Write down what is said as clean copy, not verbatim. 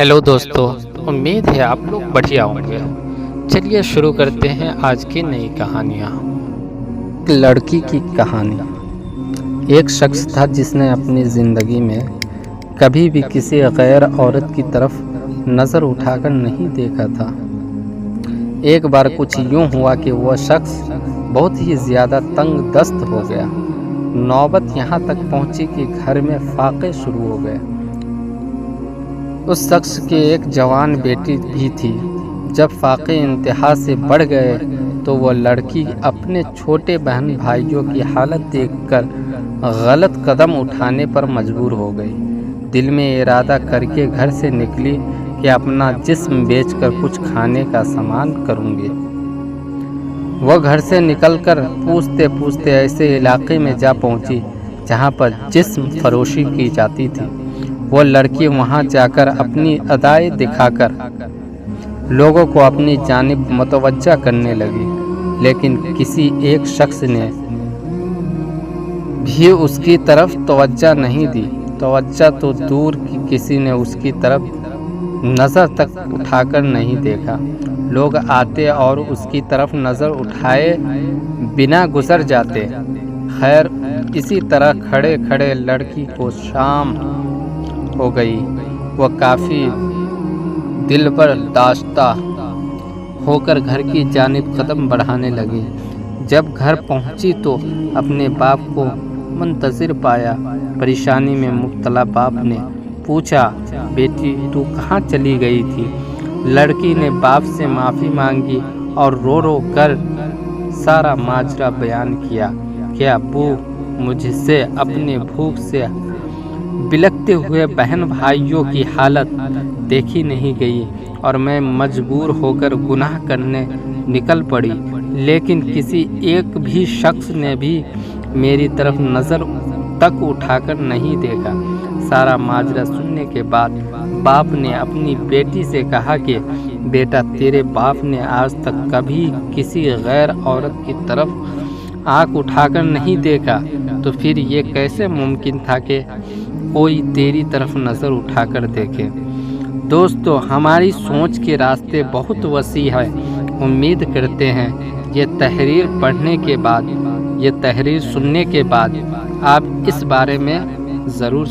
Hello दोस्तों, उम्मीद है आप लोग बढ़िया होंगे। चलिए शुरू करते हैं आज की नई कहानियाँ। लड़की की कहानी। एक शख्स था जिसने अपनी ज़िंदगी में कभी भी किसी गैर औरत की तरफ नज़र उठाकर नहीं देखा था। एक बार कुछ यूं हुआ कि वह शख्स बहुत ही ज़्यादा तंग दस्त हो गया। नौबत यहाँ तक पहुँची कि घर में फाके शुरू हो गए। उस शख्स की एक जवान बेटी भी थी। जब फाके इंतहा से बढ़ गए तो वह लड़की अपने छोटे बहन भाइयों की हालत देखकर गलत कदम उठाने पर मजबूर हो गई। दिल में इरादा करके घर से निकली कि अपना जिस्म बेचकर कुछ खाने का सामान करूँगी। वह घर से निकलकर पूछते पूछते ऐसे इलाके में जा पहुँची जहाँ पर जिस्म फरोशी की जाती थी। वो लड़की वहां जाकर अपनी अदाएं दिखाकर लोगों को अपनी जानिब मुतवज्जा करने लगी, लेकिन किसी एक शख्स ने भी उसकी तरफ तवज्जा नहीं दी। तवज्जा तो दूर की, किसी ने उसकी तरफ नज़र तक उठाकर नहीं देखा। लोग आते और उसकी तरफ नज़र उठाए बिना गुजर जाते। खैर, इसी तरह खड़े खड़े लड़की को शाम हो गई। वह काफ़ी दिल पर दाश्ता होकर घर की जानिब कदम बढ़ाने लगी। जब घर पहुंची तो अपने बाप को मुंतज़िर पाया। परेशानी में मुब्तला बाप ने पूछा, बेटी तू कहाँ चली गई थी? लड़की ने बाप से माफ़ी मांगी और रो रो कर सारा माजरा बयान किया कि अब्बू, मुझसे अपने भूख से बिलखते हुए बहन भाइयों की हालत देखी नहीं गई और मैं मजबूर होकर गुनाह करने निकल पड़ी, लेकिन किसी एक भी शख्स ने भी मेरी तरफ नज़र तक उठाकर नहीं देखा। सारा माजरा सुनने के बाद बाप ने अपनी बेटी से कहा कि बेटा, तेरे बाप ने आज तक कभी किसी गैर औरत की तरफ आँख उठाकर नहीं देखा, तो फिर ये कैसे मुमकिन था कि कोई तेरी तरफ नज़र उठाकर देखे। दोस्तों, हमारी सोच के रास्ते बहुत वसी है। उम्मीद करते हैं ये तहरीर पढ़ने के बाद, ये तहरीर सुनने के बाद आप इस बारे में ज़रूर